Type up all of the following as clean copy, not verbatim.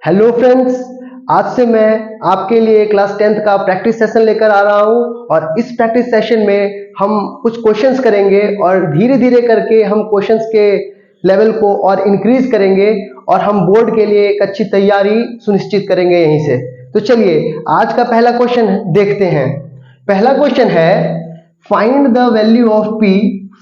Hello friends, आज से मैं आपके लिए क्लास 10th का प्रैक्टिस सेशन लेकर आ रहा हूं और इस प्रैक्टिस सेशन में हम कुछ क्वेश्चंस करेंगे और धीरे धीरे करके हम क्वेश्चंस के लेवल को और इंक्रीज करेंगे और हम बोर्ड के लिए एक अच्छी तैयारी सुनिश्चित करेंगे यहीं से। तो चलिए आज का पहला क्वेश्चन देखते हैं। पहला क्वेश्चन है, find the value of p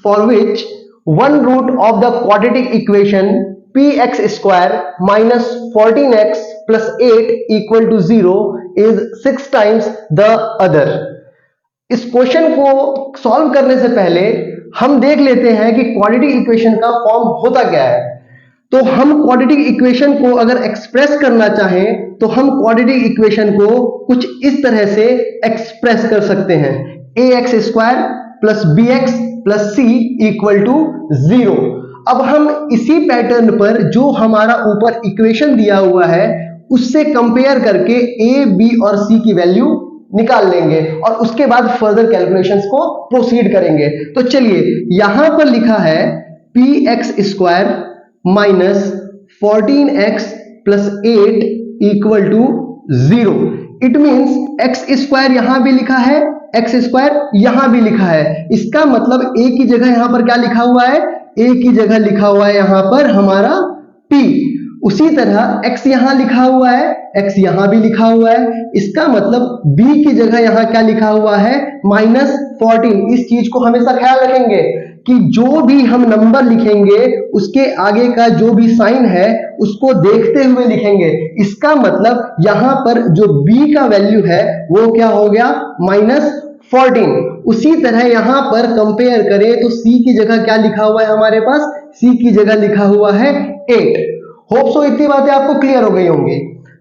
for which one root of the quadratic equation px square minus 14x plus 8 equal to 0 is 6 times the other। इस क्वेश्चन को सॉल्व करने से पहले हम देख लेते हैं कि क्वाड्रेटिक इक्वेशन का फॉर्म होता क्या है। तो हम क्वाड्रेटिक इक्वेशन को अगर एक्सप्रेस करना चाहें तो हम क्वाड्रेटिक इक्वेशन को कुछ इस तरह से एक्सप्रेस कर सकते हैं, ax square plus bx plus c equal to 0। अब हम इसी पैटर्न पर जो हमारा ऊपर इक्वेशन दिया हुआ है उससे कंपेयर करके a, b और c की वैल्यू निकाल लेंगे और उसके बाद फर्दर कैलकुलेशंस को प्रोसीड करेंगे। तो चलिए यहां पर लिखा है px square minus 14x plus 8 equal to 0। It means x square यहां भी लिखा है, x स्क्वायर यहां भी लिखा है। इसका मतलब a की जगह यहां पर क्या लिखा हुआ है, a की जगह लिखा हुआ है यहां पर हमारा p। उसी तरह x यहां लिखा हुआ है, x यहां भी लिखा हुआ है। इसका मतलब b की जगह यहां क्या लिखा हुआ है, -14। इस चीज को हमेशा ख्याल रखेंगे कि जो भी हम नंबर लिखेंगे उसके आगे का जो भी साइन है उसको देखते हुए लिखेंगे। इसका मतलब यहां पर जो b का वैल्यू है वो क्या हो गया, -14। उसी तरह यहां पर कंपेयर करें तो c की जगह क्या लिखा हुआ है हमारे पास, c की जगह लिखा हुआ है 8। होप सो इतनी बातें आपको क्लियर हो गई होंगी।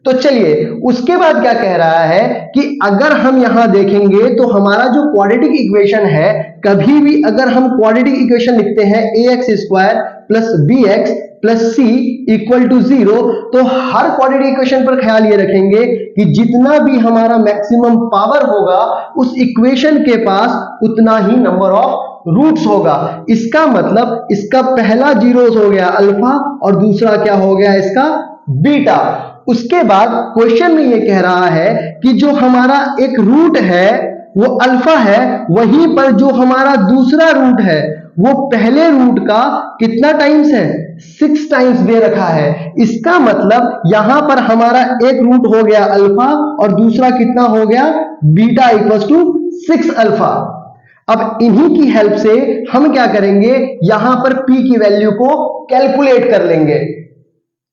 तो चलिए उसके बाद क्या कह रहा है कि अगर हम यहां देखेंगे तो हमारा जो क्वाड्रेटिक इक्वेशन है, कभी भी अगर हम क्वाड्रेटिक इक्वेशन लिखते हैं ax square plus bx plus c equal to 0, तो हर क्वाड्रेटिक इक्वेशन पर ख्याल ये रखेंगे कि जितना भी हमारा मैक्सिमम पावर होगा उस इक्वेशन के पास उतना ही नंबर ऑफ रूट्स होगा। इसका मतलब इसका पहला जीरोस हो गया अल्फा और दूसरा क्या हो गया इसका बीटा। उसके बाद क्वेश्चन में ये कह रहा है कि जो हमारा एक रूट है वो अल्फा है, वहीं पर जो हमारा दूसरा रूट है वो पहले रूट का कितना टाइम्स है, 6 टाइम्स दे रखा है। इसका मतलब यहां पर हमारा एक रूट हो गया अल्फा और दूसरा कितना हो गया बीटा इक्वल्स टू 6 अल्फा। अब इन्हीं की हेल्प से हम क्या करेंगे, यहां पर p की वैल्यू को कैलकुलेट कर लेंगे।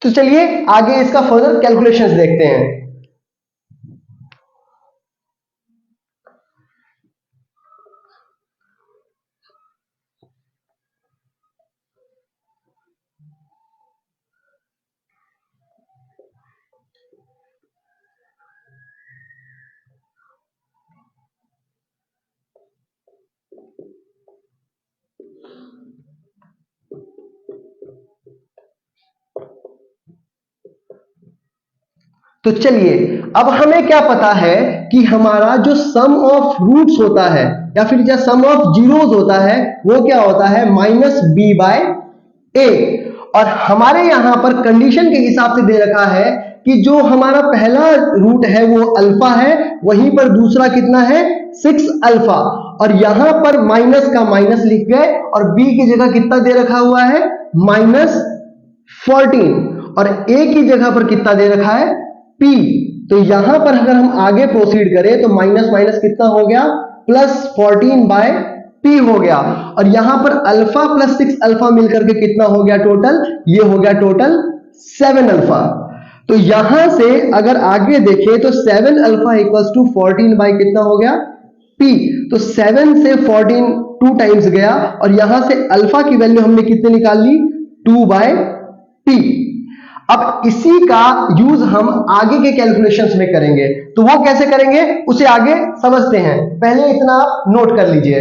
तो चलिए आगे इसका फर्दर कैलकुलेशंस देखते हैं। तो चलिए अब हमें क्या पता है कि हमारा जो सम ऑफ रूट्स होता है या फिर जो सम ऑफ जीरोस होता है वो क्या होता है, -b/a। और हमारे यहां पर कंडीशन के हिसाब से दे रखा है कि जो हमारा पहला रूट है वो अल्फा है, वहीं पर दूसरा कितना है 6 अल्फा, और यहां पर माइनस का माइनस लिख गए और b की जगह कितना दे रखा हुआ है -14 और a की जगह पर कितना दे रखा है p। तो यहां पर अगर हम आगे प्रोसीड करें तो माइनस माइनस कितना हो गया, +14/p हो गया, और यहां पर अल्फा प्लस 6 अल्फा मिलकर के कितना हो गया टोटल, ये हो गया टोटल 7 अल्फा। तो यहां से अगर आगे देखें तो 7 अल्फा इक्वल्स टू 14 बाई कितना हो गया p। तो 7 से 14 2 टाइम्स गया और यहां से अल्फा की वैल्यू हमने कितने निकाल ली, 2/p। अब इसी का यूज हम आगे के कैलकुलेशंस में करेंगे, तो वो कैसे करेंगे उसे आगे समझते हैं। पहले इतना आप नोट कर लीजिए।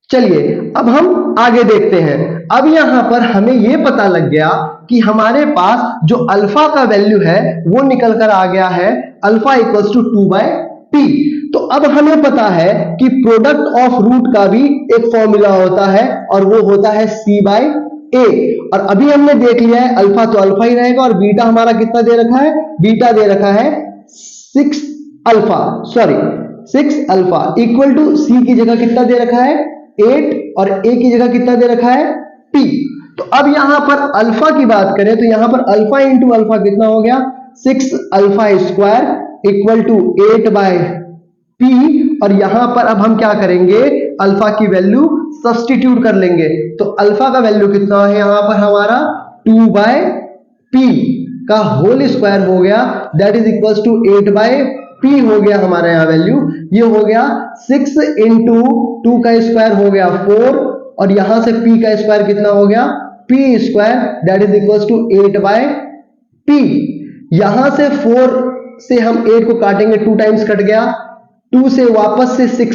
चलिए अब हम आगे देखते हैं। अब यहां पर हमें यह पता लग गया कि हमारे पास जो अल्फा का वैल्यू है वो निकल कर आ गया है अल्फा इक्वल्स टू 2/p। तो अब हमें पता है कि प्रोडक्ट ऑफ रूट का भी एक फॉर्मूला होता है और वो होता है c/p। ए, और अभी हमने देख लिया है अल्फा तो अल्फा ही रहेगा, और बीटा हमारा कितना दे रखा है, बीटा दे रखा है 6 alpha, sorry 6 alpha equal to C की जगह कितना दे रखा है 8, और ए की जगह कितना दे रखा है पी। तो अब यहां पर अल्फा की बात करें तो यहां पर अल्फा इंटू अल्फा कितना हो गया 6 alpha square equal to 8 by p, और यहां पर अब हम क्या करेंगे, अल्फा की वैल्यू सब्स्टिट्यूट कर लेंगे। तो अल्फा का वैल्यू कितना है यहां पर हमारा 2 बाय पी का होल स्क्वायर हो गया, that is equal to 8 by p हो गया हमारा यहाँ वैल्यू। ये हो गया 6 इंटू 2 का स्क्वायर हो गया 4, और यहां से p का स्क्वायर कितना हो गया p square, that is equal to 8 by p. यहां से 4 से हम 8 को काटेंगे 2 टाइम्स कट गया, 2 से वापस से 6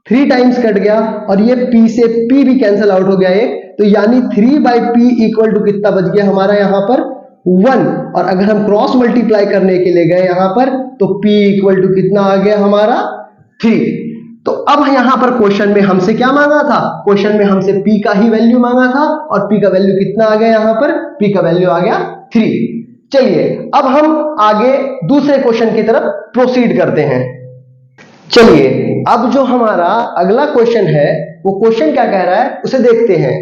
3 टाइम्स कट गया, और ये p से p भी कैंसिल आउट हो गया ये, तो यानी 3 बाई पी इक्वल टू कितना बच गया हमारा यहां पर 1, और अगर हम क्रॉस मल्टीप्लाई करने के लिए गए यहां पर तो p इक्वल टू कितना आ गया हमारा 3। तो अब यहां पर क्वेश्चन में हमसे क्या मांगा था, क्वेश्चन में हमसे p का ही वैल्यू मांगा था, और p का वैल्यू कितना आ गया यहां पर, p का वैल्यू आ गया 3। चलिए अब हम आगे दूसरे क्वेश्चन की तरफ प्रोसीड करते हैं। चलिए अब जो हमारा अगला क्वेश्चन है वो क्वेश्चन क्या कह रहा है उसे देखते हैं।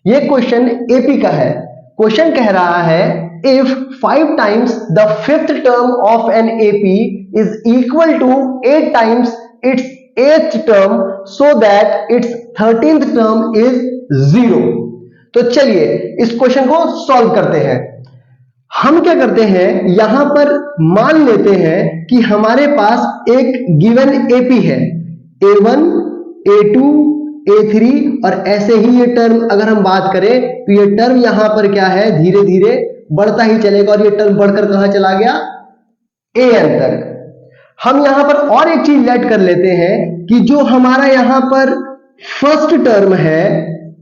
ये क्वेश्चन एपी का है। क्वेश्चन कह रहा है if 5 times the 5th term of an AP is equal to 8 times its 8th term so that its 13th term is 0। तो चलिए इस क्वेश्चन को सॉल्व करते हैं। हम क्या करते हैं, यहां पर मान लेते हैं कि हमारे पास एक गिवन एपी है, A1 A2 A3, और ऐसे ही ये टर्म अगर हम बात करें तो ये टर्म यहां पर क्या है धीरे धीरे बढ़ता ही चलेगा, और ये टर्म बढ़कर कहां चला गया AN तक। हम यहां पर और एक चीज ऐड कर लेते हैं कि जो हमारा यहां पर फर्स्ट टर्म है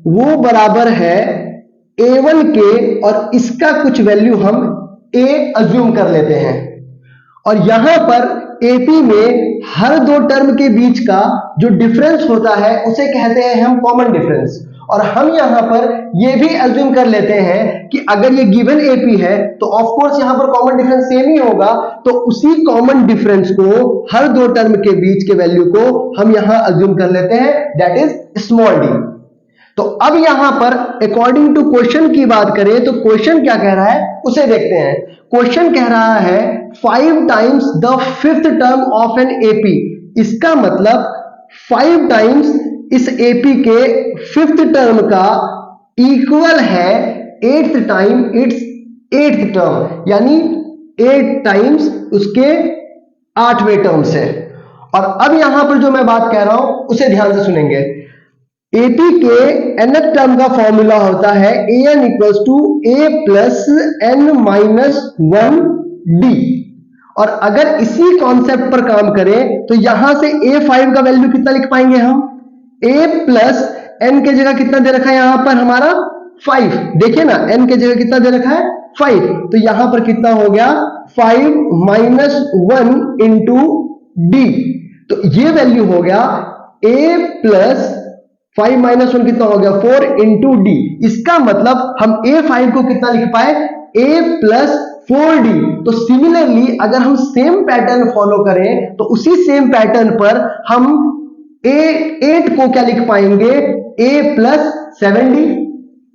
वो बराबर है A1 के, और इसका कुछ वैल्यू हम A अज्यूम कर लेते हैं, और यहां पर AP में हर दो टर्म के बीच का जो डिफरेंस होता है उसे कहते हैं हम कॉमन डिफरेंस। और हम यहां पर ये भी अज्यूम कर लेते हैं कि अगर ये गिवन AP है तो ऑफ कोर्स यहां पर कॉमन डिफरेंस सेम ही होगा, तो उसी कॉमन डिफरेंस को हर दो टर्म के बीच के वैल्यू को हम यहां अज्यूम कर लेते हैं, दैट इज स्मॉल d। तो अब यहां पर अकॉर्डिंग टू क्वेश्चन की बात करें तो क्वेश्चन क्या कह रहा है उसे देखते हैं। क्वेश्चन कह रहा है 5 times the 5th term of an AP, इसका मतलब 5 टाइम्स इस एपी के 5th टर्म का इक्वल है 8th time it's 8th term, यानी 8 टाइम्स उसके 8वें टर्म से। और अब यहां पर जो मैं बात कह रहा हूं उसे ध्यान से सुनेंगे। एपी के nth टर्म का फॉर्मूला होता है an equals to a plus n minus 1d, और अगर इसी कॉन्सेप्ट पर काम करें तो यहां से a5 का वैल्यू कितना लिख पाएंगे हम, a प्लस n के जगह कितना दे रखा है यहां पर हमारा 5, देखिए ना n के जगह कितना दे रखा है 5, तो यहां पर कितना हो गया 5 माइनस 1 इंटू d, तो ये वैल्यू हो गया a प्लस 5 माइनस 1 कितना हो गया 4 इंटू डी। इसका मतलब हम A5 को कितना लिख पाए a प्लस 4d। तो सिमिलरली अगर हम सेम पैटर्न फॉलो करें तो उसी सेम पैटर्न पर हम A8 को क्या लिख पाएंगे a प्लस 7d।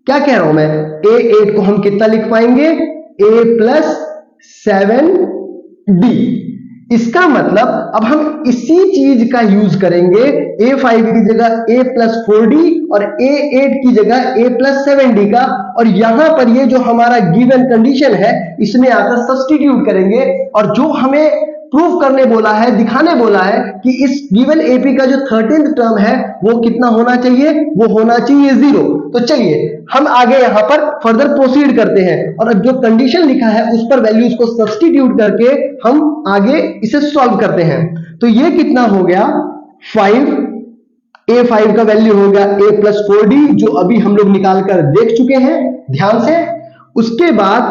क्या कह रहा हूं मैं, A8 को हम कितना लिख पाएंगे a प्लस 7d। इसका मतलब अब हम इसी चीज का यूज करेंगे A5 की जगह a प्लस 4d और A8 की जगह a प्लस 7d का, और यहां पर ये जो हमारा गिवन कंडीशन है इसमें आकर सब्स्टिट्यूट करेंगे, और जो हमें प्रूफ करने बोला है, दिखाने बोला है कि इस गिवन AP का जो 13th टर्म है वो कितना होना चाहिए, वो होना चाहिए 0। तो चलिए हम आगे यहां पर फर्दर प्रोसीड करते हैं, और जो कंडीशन लिखा है उस पर वैल्यूज को सब्स्टिट्यूट करके हम आगे इसे सॉल्व करते हैं। तो ये कितना हो गया 5, A5 का वैल्यू हो गया a प्लस 4d जो अभी हम लोग निकाल कर देख चुके हैं ध्यान से। उसके बाद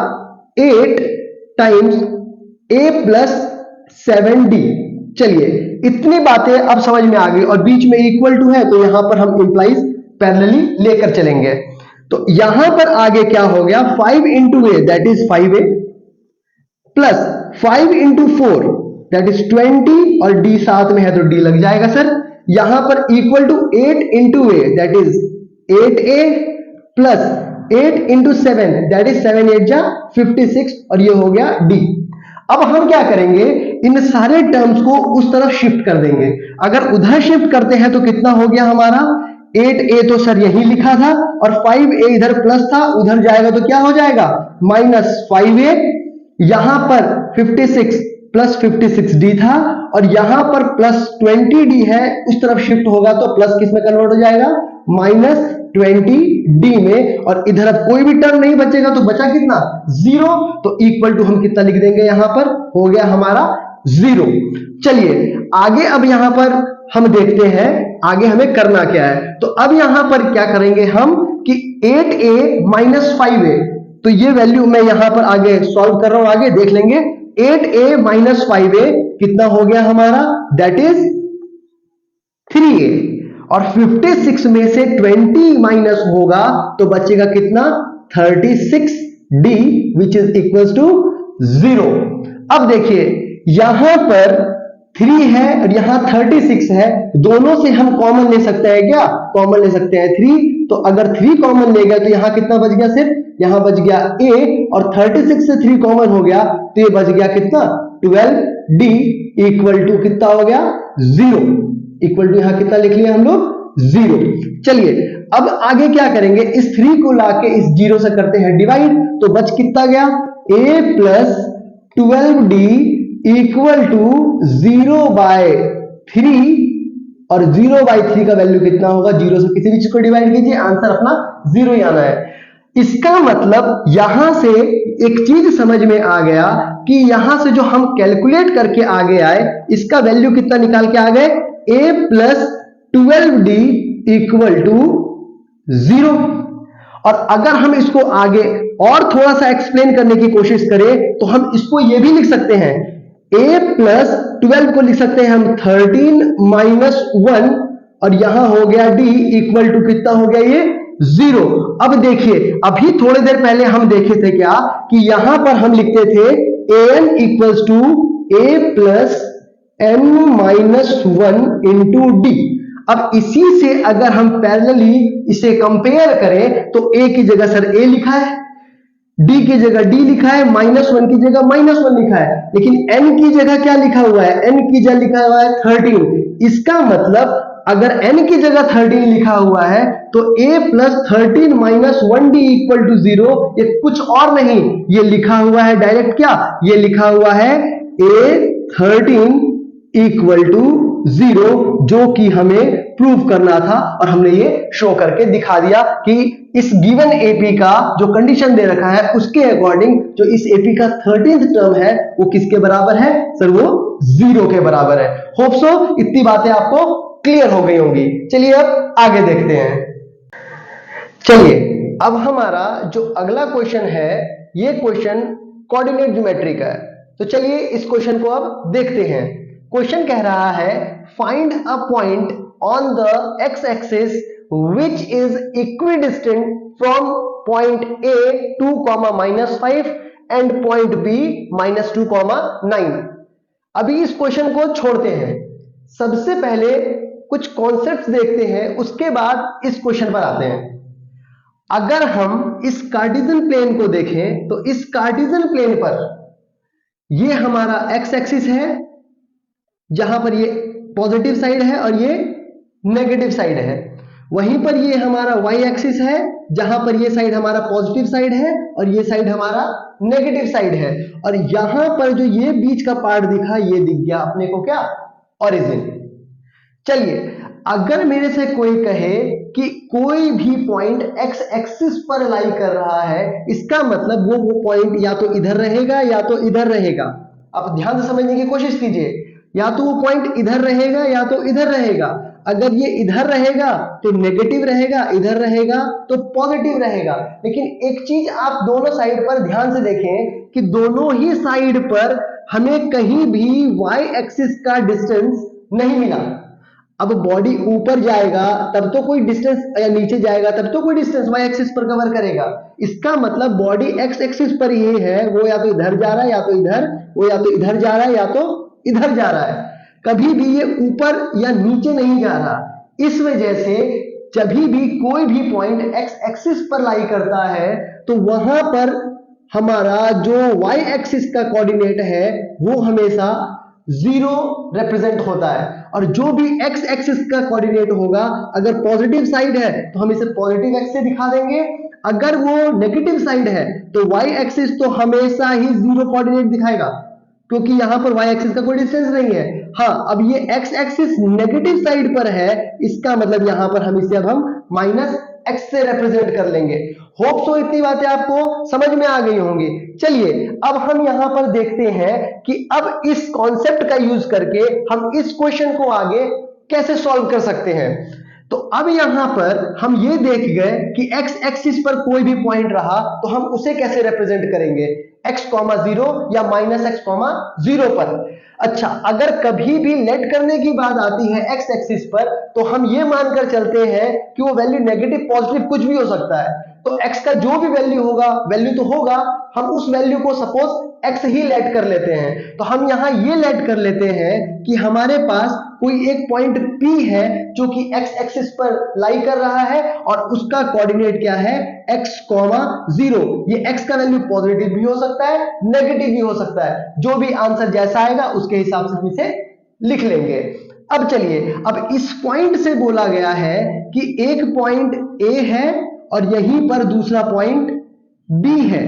8 टाइम्स a प्लस 7d। चलिए इतनी बातें अब समझ में आ गई, और बीच में इक्वल टू है तो यहां पर हम इंप्लाइज पैरेलली लेकर चलेंगे। तो यहां पर आगे क्या हो गया, 5 into a that is 5a plus 5 into 4 that is 20 और डी साथ में है तो डी लग जाएगा सर। यहां पर equal to 8 into a that is 8a plus 8 into 7 that is 7 8 जा 56 और ये हो गया डी। अब हम क्या करेंगे, इन सारे टर्म्स को उस तरफ शिफ्ट कर देंगे। अगर उधर शिफ्ट करते हैं तो कितना हो गया हमारा, 8a तो सर यही लिखा था और 5a इधर प्लस था, उधर जाएगा तो क्या हो जाएगा माइनस 5a। यहां पर 56 प्लस 56d था और यहां पर प्लस 20d है, उस तरफ शिफ्ट होगा तो प्लस किस में कन्वर्ट हो जाएगा, माइनस 20d में। और इधर अब कोई भी टर्म नहीं बचेगा तो बचा कितना, 0। तो इक्वल टू हम कितना लिख देंगे, यहां पर हो गया हमारा 0। चलिए आगे अब यहां पर हम देखते हैं आगे हमें करना क्या है। तो अब यहां पर क्या करेंगे हम कि 8a माइनस 5a, तो ये वैल्यू मैं यहां पर आगे सॉल्व कर रहा हूं, आगे देख लेंगे। 8a माइनस 5a कितना हो गया हमारा, दैट इज 3a और 56 में से 20 माइनस होगा तो बचेगा कितना, 36d which is equal to 0। अब देखिए यहां पर 3 है और यहां 36 है, दोनों से हम कॉमन ले सकते हैं क्या, कॉमन ले सकते हैं 3। तो अगर 3 कॉमन लेगा तो यहां कितना बच गया, सिर्फ यहां बच गया a और 36 से 3 कॉमन हो गया तो ये बच गया कितना, 12d इक्वल टू कितना हो गया 0। इक्वल टू यहां कितना लिख लिया हम लोग, 0। चलिए अब आगे क्या करेंगे, इस 3 को लाके इस 0 से करते हैं डिवाइड, तो बच कितना गया, a plus 12d equal to 0/3 और 0/3 का वैल्यू कितना होगा, 0 से किसी भी चीज को डिवाइड कीजिए आंसर अपना 0 ही आना है। इसका मतलब यहां से एक चीज समझ में आ गया कि यहां से जो हम कैलकुलेट करके आगे आए इसका वैल्यू कितना निकाल के आ गए, a plus 12d equal to 0। और अगर हम इसको आगे और थोड़ा सा एक्सप्लेन करने की कोशिश करें तो हम इसको ये भी लिख सकते हैं, a प्लस 12 को लिख सकते हैं हम 13 माइनस 1 और यहां हो गया d इक्वल टू कितना हो गया ये 0। अब देखिए अभी थोड़ी देर पहले हम देखे थे क्या कि यहां पर हम लिखते थे an equals to a plus n minus 1 into d. अब इसी से अगर हम पैरेलली इसे कंपेयर करें तो a की जगह सर a लिखा है, d की जगह d लिखा है, -1 की जगह -1 लिखा है, लेकिन n की जगह क्या लिखा हुआ है, n की जगह लिखा हुआ है 13। इसका मतलब अगर n की जगह 13 लिखा हुआ है तो a plus 13 minus 1d equal to 0, ये कुछ और नहीं, ये लिखा हुआ है डायरेक्ट क्या, ये लिखा हुआ है a 13 इक्वल टू 0, जो कि हमें प्रूव करना था और हमने ये शो करके दिखा दिया कि इस गिवन एपी का जो कंडीशन दे रखा है उसके अकॉर्डिंग जो इस एपी का 13th टर्म है वो किसके बराबर है सर, वो 0 के बराबर है। होप सो इतनी बातें आपको क्लियर हो गई होंगी। चलिए अब आगे देखते हैं। चलिए अब हमारा जो अगला क्वेश्चन है ये क्वेश्चन कोऑर्डिनेट ज्योमेट्री का है, तो चलिए इस क्वेश्चन को अब देखते हैं। क्वेश्चन कह रहा है find a point on the x axis which is equidistant from point A 2, -5 and point B -2, 9। अभी इस क्वेश्चन को छोड़ते हैं, सबसे पहले कुछ कॉन्सेप्ट्स देखते हैं, उसके बाद इस क्वेश्चन पर आते हैं। अगर हम इस कार्टेशियन प्लेन को देखें तो इस कार्टेशियन प्लेन पर ये हमारा x एक्सिस है जहां पर ये पॉजिटिव साइड है और ये नेगेटिव साइड है, वहीं पर ये हमारा y एक्सिस है जहां पर ये साइड हमारा पॉजिटिव साइड है और ये साइड हमारा नेगेटिव साइड है, और यहां पर जो ये बीच का पार्ट दिखा ये दिख गया अपने को क्या, ओरिजिन। चलिए अगर मेरे से कोई कहे कि कोई भी पॉइंट x एक्सिस पर लाई कर रहा है, इसका मतलब वो पॉइंट या तो इधर रहेगा या तो इधर रहेगा। आप ध्यान से समझने की कोशिश कीजिए, या तो वो पॉइंट इधर रहेगा या तो इधर रहेगा। अगर ये इधर रहेगा तो नेगेटिव रहेगा, इधर रहेगा तो पॉजिटिव रहेगा। लेकिन एक चीज आप दोनों साइड पर ध्यान से देखें कि दोनों ही साइड पर हमें कहीं भी y एक्सिस का डिस्टेंस नहीं मिला। अब बॉडी ऊपर जाएगा तब तो कोई डिस्टेंस, या नीचे जाएगा तब तो कोई डिस्टेंस वाई एक्सिस पर कवर करेगा। इसका मतलब बॉडी एक्स एक्सिस पर ये है, वो या तो इधर जा रहा है या तो इधर, वो या तो इधर जा रहा है या तो इधर जा रहा है, कभी भी ये ऊपर या नीचे नहीं जा रहा। इस वजह से जब भी कोई भी पॉइंट एक्स एक्सिस पर लाई करता है तो वहां पर हमारा जो वाई एक्सिस का कोऑर्डिनेट है वो हमेशा 0 रिप्रेजेंट होता है, और जो भी एक्स एक्सिस का कोऑर्डिनेट होगा, अगर पॉजिटिव साइड है तो हम इसे पॉजिटिव एक्स से दिखा देंगे, अगर वो नेगेटिव साइड है तो वाई एक्सिस तो हमेशा ही 0 कोऑर्डिनेट दिखाएगा, क्योंकि यहां पर वाई एक्सिस का कोई डिस्टेंस नहीं है। हाँ, अब ये एक्स एक्सिस नेगेटिव साइड पर है, इसका मतलब यहां पर हम इसे अब हम माइनस एक्स से रिप्रेजेंट कर लेंगे। होप सो इतनी बातें आपको समझ में आ गई होंगी। चलिए अब हम यहां पर देखते हैं कि अब इस कॉन्सेप्ट का यूज करके हम इस क्वेश्चन को आगे कैसे सॉल्व कर सकते हैं। तो अब यहां पर हम ये देख गए कि एक्स एक्सिस पर कोई भी पॉइंट रहा तो हम उसे कैसे रिप्रेजेंट करेंगे, x, 0 या -x, 0 पर। अच्छा, अगर कभी भी लेट करने की बात आती है एक्स एक्सिस पर तो हम ये मानकर चलते हैं कि वो वैल्यू नेगेटिव पॉजिटिव कुछ भी हो सकता है, तो x का जो भी वैल्यू होगा, वैल्यू तो होगा, हम उस वैल्यू को सपोज x ही लेट कर लेते हैं। तो हम यहां ये लेट कर लेते हैं कि हमारे पास कोई एक पॉइंट P है जो कि x एक्सिस पर लाई कर रहा है और उसका कोऑर्डिनेट क्या है, x, 0। ये x का वैल्यू पॉजिटिव भी हो सकता है, नेगेटिव भी हो सकता है, जो भी आंसर जैसा आएगा उसके हिसाब से हम इसे लिख लेंगे। अब चलिए, अब इस पॉइंट से बोला गया है कि एक पॉइंट A है और यहीं पर दूसरा पॉइंट B है,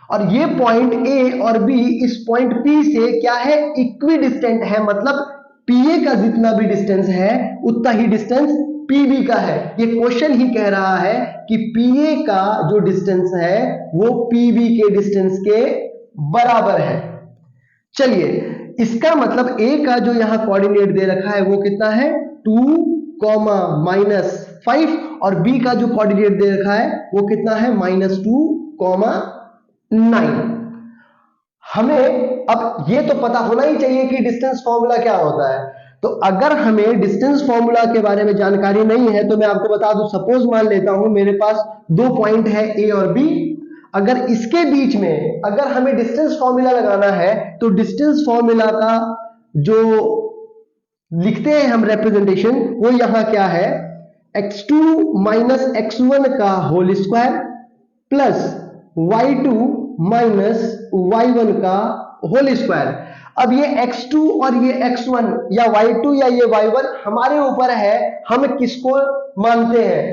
और ये पॉइंट A और B इस पॉइंट P से क्या है, इक्वी डिस्टेंट है, मतलब PA का जितना भी डिस्टेंस है उतना ही डिस्टेंस PB का है। ये क्वेश्चन ही कह रहा है कि PA का जो डिस्टेंस है वो PB के डिस्टेंस के बराबर है। चलिए, इसका मतलब A का जो यहां कोऑर्डिनेट दे रखा है वो कितना है, 2, -5, और B का जो कोऑर्डिनेट दे रखा है वो कितना है, -2, 9। हमें अब ये तो पता होना ही चाहिए कि डिस्टेंस फॉर्मूला क्या होता है। तो अगर हमें डिस्टेंस फॉर्मूला के बारे में जानकारी नहीं है तो मैं आपको बता दूं, सपोज मान लेता हूं मेरे पास 2 पॉइंट है A और B, अगर इसके बीच में अगर हमें डिस्टेंस फॉर्मूला लगाना है तो डिस्टेंस फॉर्मूला का जो लिखते हैं हम रिप्रेजेंटेशन, वो यहां क्या है, x2 - x1 का whole square plus y2 - y1 का होल स्क्वायर। अब ये x2 और ये x1 या y2 या ये y1 हमारे ऊपर है, हम किसको मानते हैं,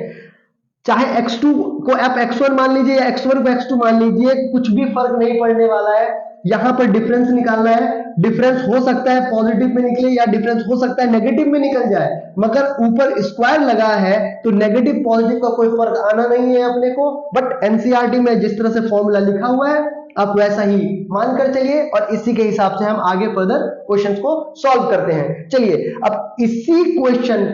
चाहे x2 को आप x1 मान लीजिए या x1 को x2 मान लीजिए, कुछ भी फर्क नहीं पड़ने वाला है। यहां पर डिफरेंस निकालना है, डिफरेंस हो सकता है पॉजिटिव में निकले या डिफरेंस हो सकता है नेगेटिव में निकल जाए, मगर ऊपर स्क्वायर लगा है तो नेगेटिव पॉजिटिव का कोई फर्क आना नहीं है अपने को। बट एनसीईआरटी में जिस तरह से फॉर्मूला लिखा हुआ है आप वैसा ही मानकर चलिए और इसी के हिसाब से हम आगे फर्दर क्वेश्चंस को सॉल्व करते हैं। चलिए, अब इसी क्वेश्चन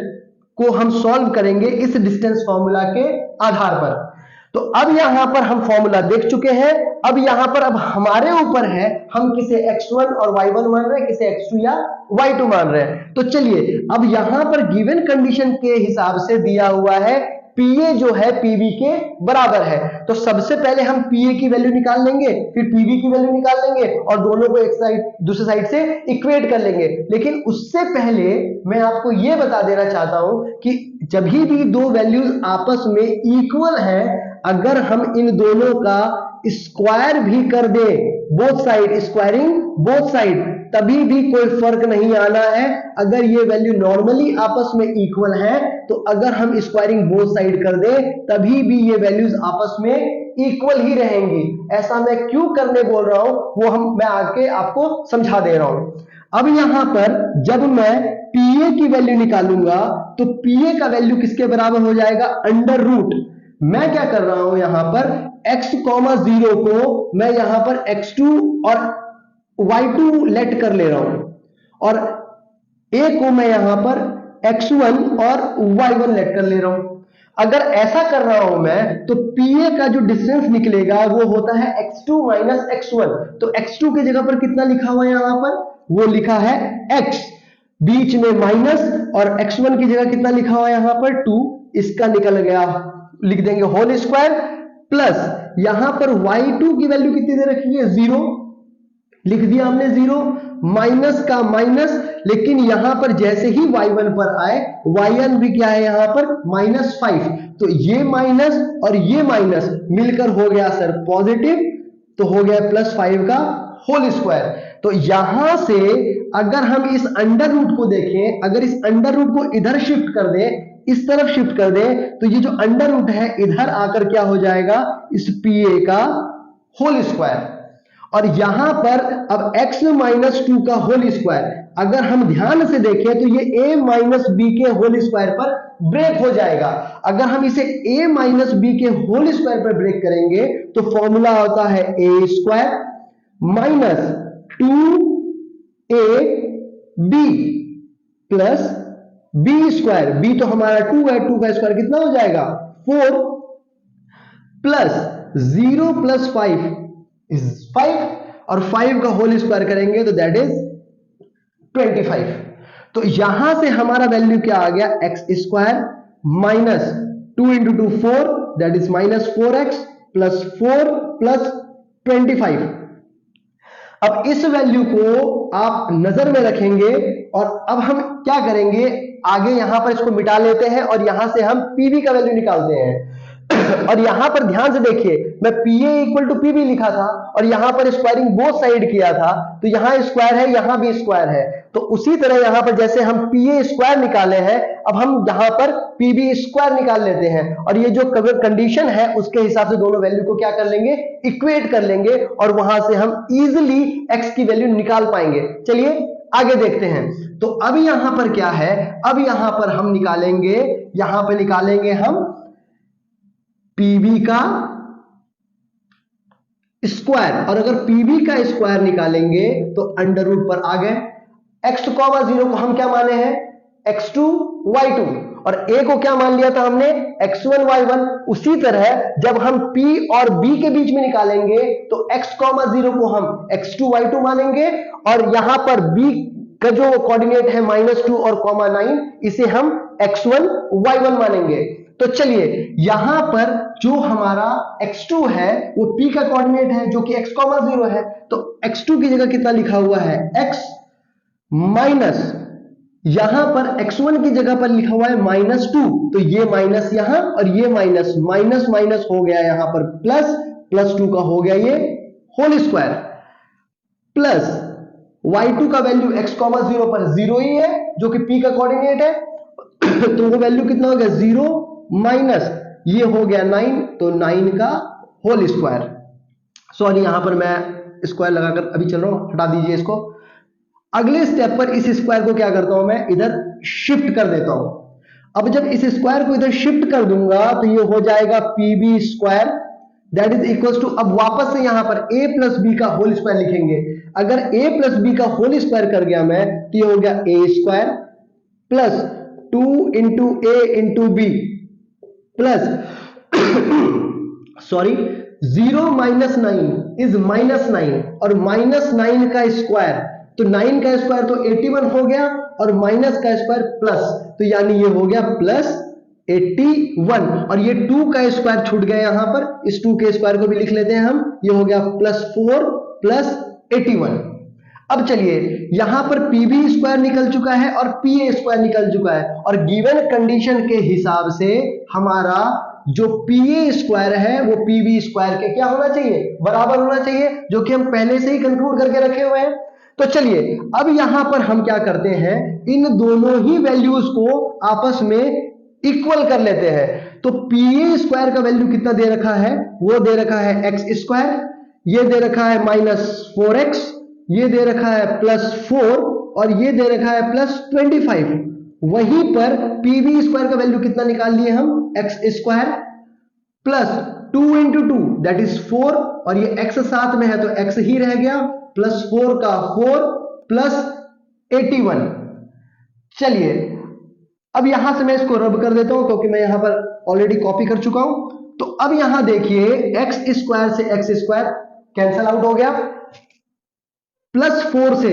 को हम सॉल्व करेंगे इस डिस्टेंस फॉर्मूला के आधार पर। तो अब यहां पर हम फॉर्मूला देख चुके हैं, अब यहां पर अब हमारे ऊपर है हम किसे x1 और y1 मान रहे हैं, किसे x2 या y2 मान रहे हैं। तो चलिए, अब यहां पर गिवन कंडीशन के हिसाब से दिया हुआ है PA जो है PB के बराबर है, तो सबसे पहले हम PA की वैल्यू निकाल लेंगे, फिर PB की वैल्यू निकाल लेंगे और दोनों को एक साइड दूसरे साइड से इक्वेट कर लेंगे। लेकिन उससे पहले मैं आपको यह बता देना चाहता हूं कि जब भी दो वैल्यूज आपस में इक्वल है, अगर हम इन दोनों का स्क्वायर भी कर दें, both side, squaring both side, तभी भी कोई फर्क नहीं आना है। अगर ये वैल्यू नॉर्मली आपस में इक्वल है तो अगर हम स्क्वायरिंग बोथ साइड कर दें तभी भी ये वैल्यूज आपस में इक्वल ही रहेंगी। ऐसा मैं क्यों करने बोल रहा हूं वो मैं आगे आपको समझा दे रहा हूं। अब यहां पर जब मैं PA की वैल्यू निकालूंगा तो PA का वैल्यू किसके बराबर हो जाएगा, अंडर रूट। मैं क्या कर रहा हूं यहां पर x, 0 को मैं यहां पर x2 और y2 लेट कर ले रहा हूं और a को मैं यहां पर x1 और y1 लेट कर ले रहा हूं। अगर ऐसा कर रहा हूं मैं तो PA का जो डिस्टेंस निकलेगा वो होता है x2 - x1। तो x2 की जगह पर कितना लिखा हुआ है यहां पर, वो लिखा है x। बीच में माइनस, और x1 की जगह कितना लिखा हुआ है यहां पर 2, इसका निकल गया, लिख देंगे होल स्क्वायर, प्लस यहां पर y2 की वैल्यू कितनी दे रखी है 0, लिख दिया हमने 0, माइनस का माइनस, लेकिन यहां पर जैसे ही y1 पर आए yn भी क्या है यहां पर -5, तो ये माइनस और ये माइनस मिलकर हो गया सर पॉजिटिव, तो हो गया +5 का होल स्क्वायर। तो यहां से अगर हम इस अंडर रूट को देखें, अगर इस अंडर रूट को इधर शिफ्ट कर दें, इस तरफ शिफ्ट कर दें, तो ये जो अंडर रूट है इधर आकर क्या हो जाएगा, इस pa का होल स्क्वायर। और यहां पर अब x - 2 का होल स्क्वायर, अगर हम ध्यान से देखें तो ये a - b के होल स्क्वायर पर ब्रेक हो जाएगा। अगर हम इसे a - b के होल स्क्वायर पर ब्रेक करेंगे तो फॉर्मूला होता है a square minus 2ab plus b square, b तो हमारा 2 है, 2 का स्क्वायर कितना हो जाएगा 4, प्लस 0 प्लस 5 इज 5, और 5 का होल स्क्वायर करेंगे तो दैट इज 25। तो यहां से हमारा वैल्यू क्या आ गया, x square minus 2 into 2 4, that is -4x plus 4 plus 25। अब इस वैल्यू को आप नजर में रखेंगे, और अब हम क्या करेंगे, आगे यहां पर इसको मिटा लेते हैं और यहां से हम पीवी का वैल्यू निकालते हैं। और यहां पर ध्यान से देखिए, मैं PA इक्वल टू PB लिखा था और यहां पर स्क्वायरिंग बोथ साइड किया था, तो यहां स्क्वायर है, यहां भी स्क्वायर है, तो उसी तरह यहां पर जैसे हम PA स्क्वायर निकाले हैं, अब हम यहां पर PB स्क्वायर निकाल लेते हैं, और ये जो कवर कंडीशन है उसके हिसाब से दोनों वैल्यू को क्या कर लेंगे, इक्वेट कर लेंगे, और वहां से हम इजिली x की वैल्यू निकाल पाएंगे। चलिए आगे देखते हैं। तो अब यहां पर क्या है, अब यहां पर हम निकालेंगे, यहां पर निकालेंगे हम PB का स्क्वायर, और अगर PB का स्क्वायर निकालेंगे तो अंडर रूट पर आ गए, x2, 0 को हम क्या माने हैं x2 y2, और a को क्या मान लिया था हमने x1 y1। उसी तरह जब हम P और B के बीच में निकालेंगे तो x, 0 को हम x2 y2 मानेंगे, और यहां पर B का जो कोऑर्डिनेट है -2 और 9, इसे हम x1 y1 मानेंगे। तो चलिए यहां पर जो हमारा x2 है वो P का कोऑर्डिनेट है जो कि x, 0 है, तो x2 की जगह कितना लिखा हुआ है x माइनस, यहां पर x1 की जगह पर लिखा हुआ है -2, तो ये माइनस यहां और ये माइनस, माइनस माइनस हो गया यहां पर प्लस, +2 का हो गया ये होल स्क्वायर, प्लस y2 का वैल्यू x, 0 पर 0 ही है जो कि P का कोऑर्डिनेट है, तो वो वैल्यू कितना हो गया 0 माइनस ये हो गया 9, तो 9 का होल स्क्वायर। सॉरी यहां पर मैं स्क्वायर लगाकर अभी चल रहा हूं, हटा दीजिए इसको। अगले स्टेप पर इस स्क्वायर को क्या करता हूं, मैं इधर शिफ्ट कर देता हूं। अब जब इस स्क्वायर को इधर शिफ्ट कर दूंगा तो ये हो जाएगा PB square, that is equals to, अब वापस से यहां पर a प्लस बी का होल स्क्वायर लिखेंगे। अगर a प्लस बी का होल स्क्वायर कर गया मैं, तो ये हो गया a square plus 2 into a into b plus sorry 0 minus 9 is -9, और -9 का स्क्वायर, तो 9 का स्क्वायर तो 81 हो गया, और माइनस का स्क्वायर प्लस, तो यानी ये हो गया +81, और ये 2 का स्क्वायर छूट गया यहां पर, इस 2 के स्क्वायर को भी लिख लेते हैं हम, ये हो गया +4 प्लस 81। अब चलिए यहां पर PB स्क्वायर निकल चुका है और PA स्क्वायर निकल चुका है, और गिवन कंडीशन के हिसाब से हमारा जो PA स्क्वायर है वो PB स्क्वायर के क्या होना चाहिए, बराबर होना चाहिए, जो कि हम पहले से ही कंक्लूड करके रखे हुए हैं। तो चलिए अब यहां पर हम क्या करते हैं, इन दोनों ही वैल्यूज को आपस में इक्वल कर लेते हैं। तो PA स्क्वायर का वैल्यू कितना दे रखा है, वो दे रखा है x स्क्वायर, ये दे रखा है -4x, ये दे रखा है +4, और ये दे रखा है +25। वहीं पर PB स्क्वायर का वैल्यू कितना निकाल लिए हम, x square plus 2 into 2 that is 4, और ये x साथ में है तो x ही रह गया, +4 का 4 प्लस 81। चलिए अब यहां से मैं इसको रब कर देता हूं क्योंकि मैं यहां पर ऑलरेडी कॉपी कर चुका हूं। तो अब यहां देखिए x स्क्वायर से x स्क्वायर कैंसल आउट हो गया, +4 से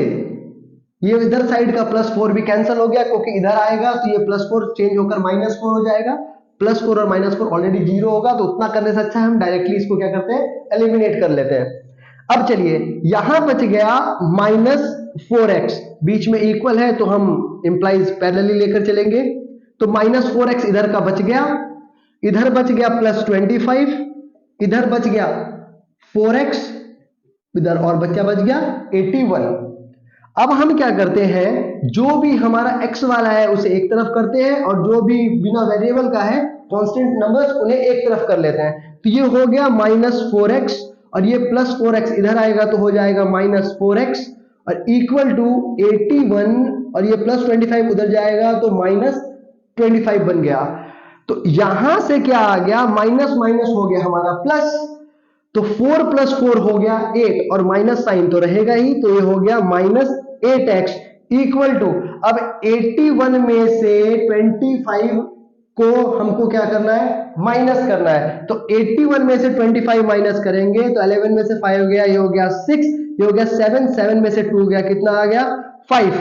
ये इधर साइड का +4 भी कैंसिल हो गया क्योंकि इधर आएगा तो ये +4 चेंज होकर -4 हो जाएगा। +4 और -4 ऑलरेडी 0 होगा, तो उतना करने से अच्छा हम डायरेक्टली इसको क्या करते हैं, एलिमिनेट कर लेते हैं। अब चलिए यहां बच गया -4x, बीच में इक्वल है तो हम इंप्लाइज पैरेलली लेकर चलेंगे, तो -4x इधर का बच गया, इधर बच गया +25, इधर बच गया 4x, इधर और बच्चा बच गया 81। अब हम क्या करते हैं, जो भी हमारा x वाला है उसे एक तरफ करते हैं और जो भी बिना वेरिएबल का है कांस्टेंट नंबर्स उन्हें एक तरफ कर लेते हैं। तो ये हो गया -4x और ये +4x इधर आएगा तो हो जाएगा -4x और इक्वल टू 81 और ये +25 उधर जाएगा तो -25 बन गया। तो यहां से क्या आ गया, माइनस माइनस हो गया हमारा प्लस, तो 4 + 4 हो गया 8 और माइनस साइन तो रहेगा ही, तो ये हो गया -8x इक्वल टू, अब 81 में से 25 को हमको क्या करना है, माइनस करना है। तो 81 में से 25 माइनस करेंगे तो 11 में से 5 गया, ये हो गया 6, ये हो गया 7, 7 में से 2 गया, कितना आ गया 5।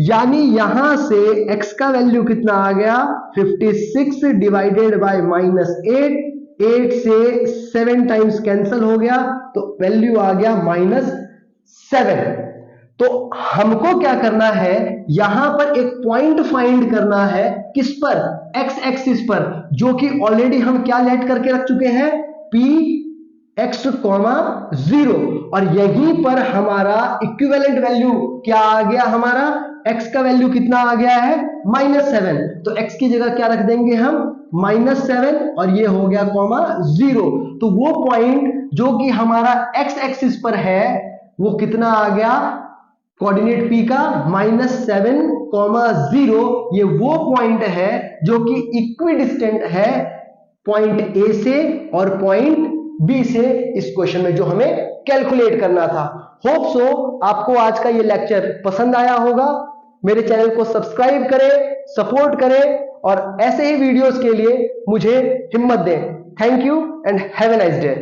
यानी यहां से x का वैल्यू कितना आ गया 56 डिवाइडेड बाय -8, 8 से 7 टाइम्स कैंसिल हो गया तो वैल्यू आ गया -7। तो हमको क्या करना है, यहां पर एक पॉइंट फाइंड करना है, किस पर, x एक्सिस पर, जो कि ऑलरेडी हम क्या लेट करके रख चुके हैं, x, 0, और यहीं पर हमारा इक्विवेलेंट वैल्यू क्या आ गया, हमारा x का वैल्यू कितना आ गया है -7, तो x की जगह क्या रख देंगे हम -7 और ये हो गया 0। तो वो पॉइंट जो कि हमारा x एक्सिस पर है वो कितना आ गया, कोऑर्डिनेट p का -7, 0, ये वो पॉइंट है जो कि इक्विडिस्टेंट है पॉइंट A से और पॉइंट B से, इस क्वेश्चन में जो हमें कैलकुलेट करना था। होप सो आपको आज का ये लेक्चर पसंद आया होगा। मेरे चैनल को सब्सक्राइब करें, सपोर्ट करें और ऐसे ही वीडियोस के लिए मुझे हिम्मत दें। Thank you and have a nice day.